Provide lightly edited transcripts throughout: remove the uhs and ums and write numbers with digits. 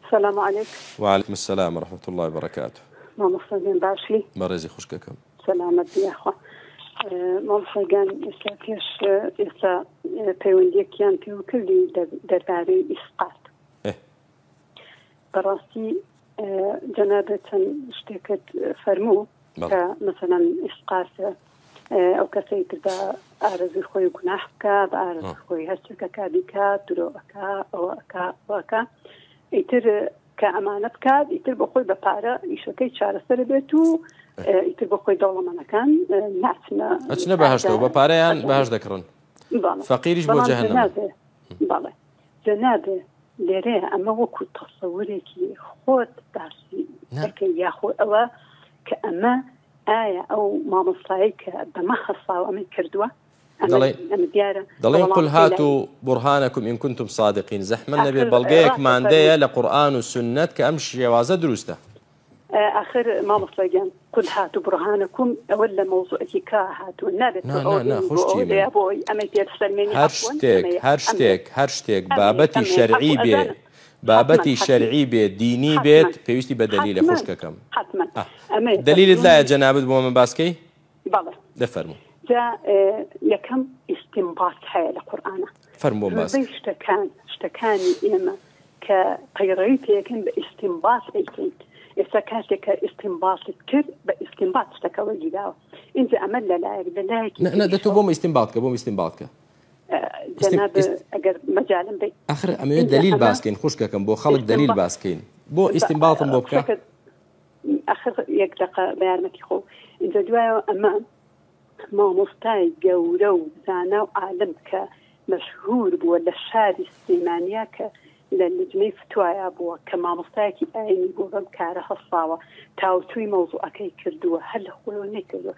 السلام عليكم. وعليكم السلام ورحمة الله وبركاته. مامۆستاگان باشی؟ بەڕێزی خوشکەکەم. سەلامەتی یاخوا. مامۆستاگان ئێستا پێش ئێستا پەیوەندیەکیان پێوە کردی دەربارەی ئیسقات. بەڕاستی جەنابەت چەند شتێکت فەرموو کە مەسەڵەن ئیسقات ئەو کەسەی تر بە ئارەزوی خۆی گوناح بکە، بە ئارەزوی خۆی هەرچێکەکە بیکات، درۆەکە، ئەوەکە ئیتر کە ئەمانە بکات، ئیتر بە خۆی بە پارە ئیشەکەی چارەسەر بێت و ئیتر بە خۆی دەوڵەمەندەکان ئەچنە بەهەشتەوە بە پارەیان بەهەشت دەکڕن، فەقیریش بۆ جەهەنەم. بەڵێ جەنابێ لێرەیە ئەمە وەکو تەسەورێکی خۆت باسی دەکەی یاخۆ ئەوە کە ئەمە ئایا ئەو مامۆستایی کە بەمە هەساو ئەمەی کردووە دەڵێن قل هاتوا برهانكم إن كنتم صادقين. زەحمە نەبێ بەڵگەیەک مادەیە لە قورئان و سنت کە ئەم شێوازە دروستە. آخر مامۆستاگیان قل هاتوا برهانكم ئەوە لە مۆزوعێکی کا هاتووە نابێت هەر شتێک بابەتی شەرعی بێ، بابەتی شەرعی بێ، دینی بێت، پێویستی بە دەلیلە خوشکەکەم. دەلیلت لایە جەنابەت بۆ من باسکەی؟ بەڵێ دەفەرموو. جا یەکەم ئیستینباط هەیە لە قورئانە. فەرموو باس. شتەکانی ئێمە کە پەیڕەوی پێکەن بە ئیستینباط ئەیکەین. ئێستا کاتێک کە ئیستینباطت کرد بە ئیستینباط شتەکەوە گیراوە. اینجا ئەمە لەلایەکی دەتوو بۆم ئیستینباط کە جەناب ئەگەر مەجالم بێت. ئەخر ئەمەوێ دەلیل باسکەین خوشکەکەم بۆ خەڵک دەلیل باسکەین. بۆ ئیستینباطم بۆ بکە. ئەخر یەک دقە بە یارمەتی خۆ. اینجا دوایەوە ئەمە مامۆستای گەورە و زانا و عالم کە مەشهور بووە لە شاری سلێمانیا کە لە لجنەی فتوایە بووە کە مامۆستایەکی ئاینی بۆ بەم کارە هەساوە تاوتوی مەوزوعەکەی کردووە هەر لە خۆیەوە نەکردووە.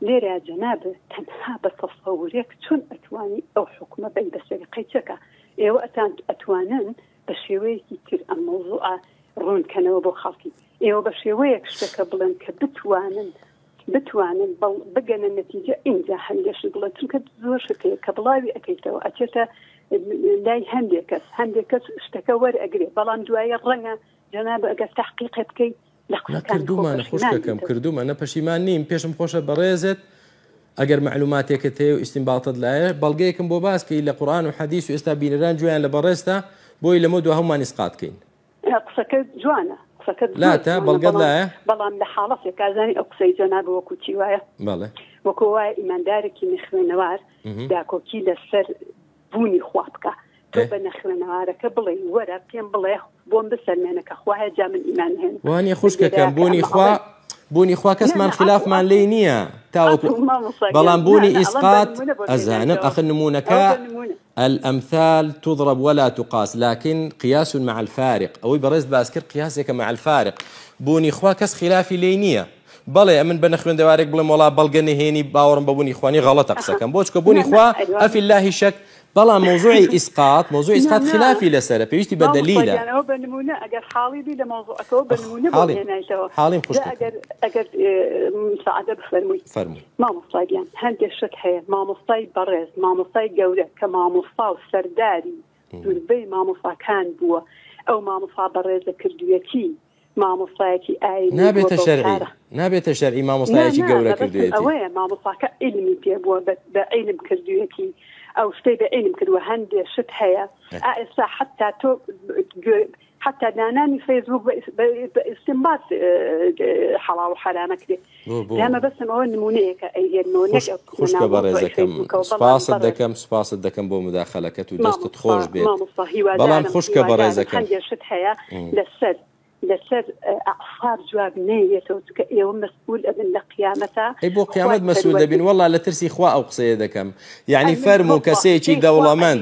لێرەیە جەنابێت تەنها بە تەسەورێک چۆن ئەتوانی ئەو حکومە بەی بەسەریقەی چەکە ئێوە ئەتوانن بە شێوەیەکی تر ئەم مەوزوعە ڕوونکەنەوە بۆ خەڵکی. ئێوە بە شێوەیەک شتەکە بڵێن کە بتوانن بگەنە نەتیجە ئینجا هەندێشت بڵێ چونکە زۆر شتەیە کە بڵاوی ئەەکەیتەوە ئەچێتە لای هەندێک کەس شتەکە وەرئەگرێ بەڵام دوایە ڕەنگە جەنابە ئەگەر تەحقیقێ بکەیت کردومانە خوشکەکەم کردومانە پەشیمان نیم. پێشم خۆشە بەڕێزت ئەگەر معلوماتێکت هەیە و ئیستینباطت لایە بەڵگەیەکم بۆ باسکەی لە قورئان و حەدیث و ئێستا بینەران جویان لە بەڕێزدا بۆی لەمە دو هەمومان ئیسقاتکەین. قسەکە جوانە لاتە بەڵگەت لایە بەڵام لە حاڵەتێک کازانی ئەو قسەی جەناب وەکو چی وایە وەکو وایە ئیماندارێکی نەخوێنەوار داکۆکی لەسەر بوونی خوا بکە. تۆ بە نەخوێنەوارەکە بڵێ وەرە پێم بڵێ بۆم بسەلمێنەکە خوایە جا من ئیمان هێن. وانە خوشکەکەم بوونی خوا کەسمان خلافمان لێی نییە تاوەکو بەڵام بوونی ئیسقات ئەزانم ئەخر نمونەکە الأمثال تضرب ولا تقاس لكن قياس مع الفارق أو برز باسكر قياسك مع الفارق. بوني خوا كس خلافي لينية بەڵێ من بە نەخوێن دەوارێک بڵێم وڵا بەڵگە نهێنی باوەڕم بە بوونی خوانی غەڵەتە قسەکەم بۆچکە بوونی خوا ئەفی الله شەک. بەڵام مۆزوعی ئیسقات مۆزوعی ئیسقات خلافی لەسەرە پێویستی بە دەلیلە. بە نمونە ئەگەر حاڵی بی لە مۆزوعەکەەوە بە نمونە بهێنایتەوە حاڵیم خوشکە ئەگەر مساعدە بفەرمووی مامۆستاگیان هەندێک شت هەیە مامۆستای بەڕێز مامۆستای گەورە کە مامۆستا و سەرداری دووربەی مامۆستاکان بووە ئەو مامۆستا بەڕێزە کردوویەتی مامۆستایەکی ئاینی نابێتە شەرعی مامۆستایەکی گەورە کردوێتی ئەوەیە مامۆستاکە علمی پێ بووە بە علم کردوویەتی ئەو شتەی بە علم کردووە هەندێک شت هەیە ئێستا حتا دانانی فەیسبوک بە ئیستینباط حەڵال و حەرامە کرێ. دامە بەسم ئەوە نمونەیەکە خوشکە بەڕێزەکەم سوپاست دەکەم بۆ مداخەلەکەت و دەستت خۆش بێت. بەڵام خوشکە بەڕێزەکەم هەندێک شت هەیە لەسەر ئەعفار جواب نەیەوێتەوە چکە ئێوە مەسئول ئەبن لە قیامەتە. بۆ قیامەت مەسئول دەبین وەڵا لە ترسی خوا ئەو قسەیە دەکەم. یعنی فەرموو کەسێکی دەوڵەمەند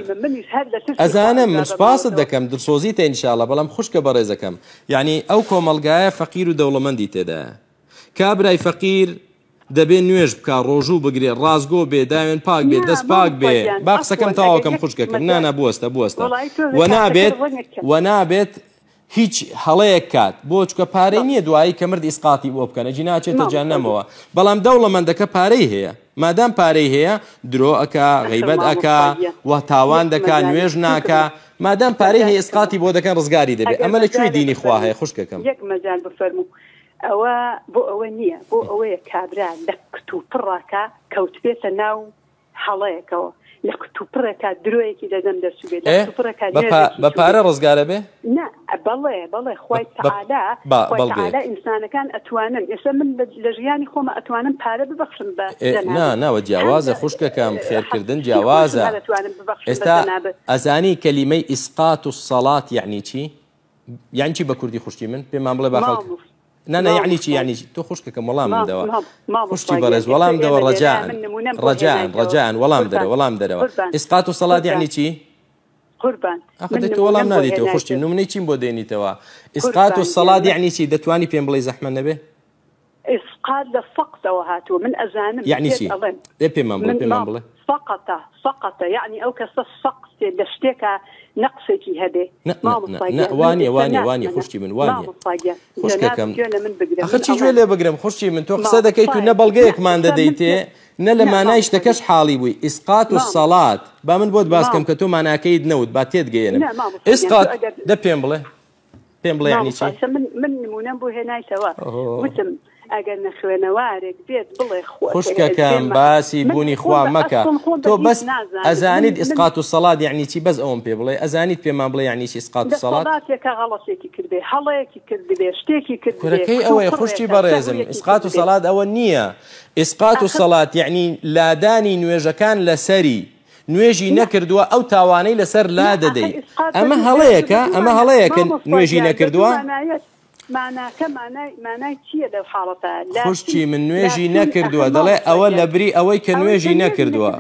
ئەزانم من سوپاست دەکەم دڵسۆزیتە ئینشاءڵڵا بەڵام خوشکە بەڕێزەکەم یعنی ئەو کۆمەڵگایە فەقیر و دەوڵەمەندی تێدایە. کابرای فەقیر دەبێت نوێژ بکە ڕۆژوو بگرێت ڕازگۆ بێ داوێن پاک بێت دەست پاک بێ با قسەکەم تاواکەم خوشکەکەم نانە بوەستە و نابێت هیچ هەڵەیەک کات بۆ چکە پارەی نییە دوایی کە مرد ئیسقاتی بۆ بکەنە جی ناچێتە جەهەنەمەوە. بەڵام دەوڵەمەندەکە پارەی هەیە مادام پارەی هەیە درۆ ئەکا غیبەت ئەکا و تاوان دەکا نوێژ ناکا مادام پارەی هەیە ئسقاتی بۆ دەکەن ڕزگاری دەبێت ئەمە لەکوێ دینی خوا هەیە خوشکەکەم یەک مەجال بفەرموو ئەوە بۆ ئەوە نییە بۆ ئەوەیە کابرا لە کتوپڕاکە کەوت بێتە ناو هەڵەیەکەوە لە کتوپڕێکە درۆیەکی دەدەم دەسوبێت بە پارە ڕزگارە بێ بەڵێ خۆی تەعالا ئینسانەکان ئەتوانن ئێستا من لە ژیانی خۆمە ئەتوانم پارە ببەخشم بە ناوە جیاوازە خوشکەکەم خێرکردن جیاوازە ئێستا ئەزانی کەلیمەی ئیسقات و سەڵات یعنی چی یعنی چی بە کوردی خوشکی من پێمان بڵێ با خەڵک نانا یعنی چی یعنی تۆ خوشکەکەم وەڵام دەوە خوشتی بەڕێز وەڵام دەوە ڕەجاءن وەڵام دەرەوە ئیسقات و سەڵات یعنی چی قوربان ئەخدەی تۆ وەڵام نادیتەوە خوشتی نمونەی چیم بۆ دێنیتەوە ئیسقات و سەڵات یعنی چی دەتوانی پێم بڵێ زەحمە نەبێ ئیسقات لە فەقتەوە هاتووە من ئەزانم یعنی چی پێمان بڵێ فقط يعني ئەو کەسە سەقسێ لە شتێکە نەقسێکی هەبێ وانێ خوشتی من وانێ خوشکەکەم چی گوێ لێ بگرم خوشتی من تۆ قسە دەکەیت و نە بەڵگەیەکمان دەدەیتێ نە لە مانای شتەکەش حاڵی بووی ئیسقات و سەڵات با من بۆت باسکەم کە تۆ ماناکەیت نەوت با تێتگەێنم ئیسقات دە پێم بڵێ یعنی چی من نمونەم بۆ هێنایتەوە وتم ئەگەر نەخوێنەوارێک بێت بڵێ خوشکەکەم باسی بوونی خوا مەکە تۆ بەس ئەزانیت ئیسقات و سەڵات یعنی چی بەس ئەوم پێ بڵێ ئەزانیت پێمان بڵێ یعنی چی ئیسقات و سەڵات غەڵەتێکی کردێ هەڵەیەکی کردبێ شتێکی کردەکەی ئەوەی خوشتی بەڕێزم ئیسقات و سەڵات ئەوە نییە ئیسقات و سەڵات یعنی لادانی نوێژەکان لەسەری نوێژی نەکردووە ئەو تاوانەی لەسەر لا دەدەی ئەمە هەڵەیەکە نوێژی نەکردووە مانای چییە لەو حاڵەتە خوشتی من نوێژی نەکردووە دەڵێ ئەوە لە بری ئەوەی کە نوێژی نەکردووە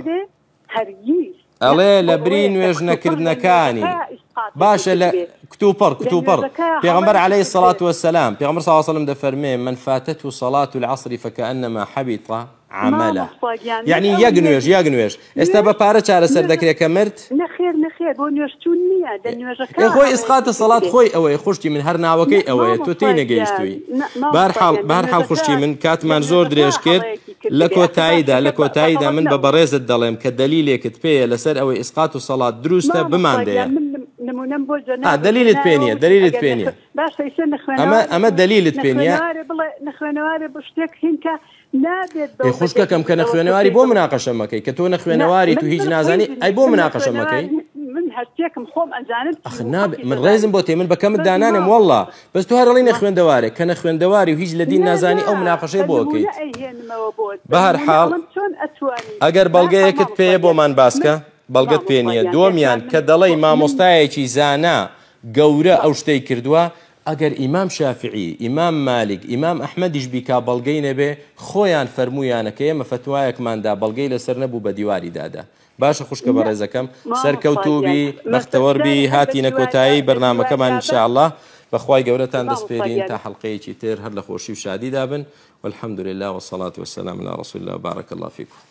ئەڵێ لە بری نوێژ نەکردنەکانی باشە لە کتوپڕ پێغەمبەر عەلەیهی الصەڵات وەسسەلام پێغەمبەر صلی الله علیه وسلم دەفەرمێ من فاتته صلاة العصر فكأنما حبط عمله يعني یەک نوێژ ئێستا بە پارە چارەسەر دەکرێت کە مرد نەخێر بۆ نوێژتون نییە دە نوێژەکە خۆی ئیسقاتە سەڵات خۆی ئەوەیە خوشتی من هەر ناوەکەی ئەوەیە تۆ تێی نەگەیشتووی بەهەرحاڵ خوشتی من کاتمان زۆر درێژ کرد لە کۆتاییدا من بە بەڕێزت دەڵێم کە دەلیلێکت پێیە لەسەر ئەوەی ئیسقات و سەڵات دروستە بماندەیە دلیلت پێ نییە ئەمە دلیلت پێ نییە نەخوێنەوارە بە شتێک هینکە نابێت خوشکەکەم کە نەخوێنەواری بۆ مناقەشە مەکەی کە تۆ نەخوێنەواری تو هیچ نازانی ئەی بۆ مناقەشە مەکەی من هەرچێکم خۆم ئەزانم من ڕێزم بۆ تێ من بەکەمت دانانم وەڵڵا بەس تۆ هەرڵی نەخوێندەوارێک کە نەخوێندەواری و هیچ لە دین نازانی ئەو مناقەشەی بۆکەیت بەهەرحاڵ ئەگەر بەڵگەیەکت پێیە بۆمان باسکە بەڵگەت پێ نییە دووەمیان کە دەڵێی مامۆستایەکی زانا گەورە ئەو شتەی کردووە ئەگەر ئیمام شافعی ئیمام مالک ئیمام ئەحمەدیش بیکا بەڵگەی نەبێ خۆیان فەرموویانەکە ئێمە فتوایەکماندا بەڵگەی لەسەر نەبوو بە دیواری دادا باشە خوشکە بە ڕێزەکەم سەرکەوتوبی بەختەوەربی هاتینە کۆتایی بەرنامەکەمان ئینشاءالله بەخوای گەورەتان دەسپێرین تا حەڵقەیەکی تر هەر لە خۆشی و شادی دابن والحمد لله والصلاة والسلام على رسول الله بارك الله فيكم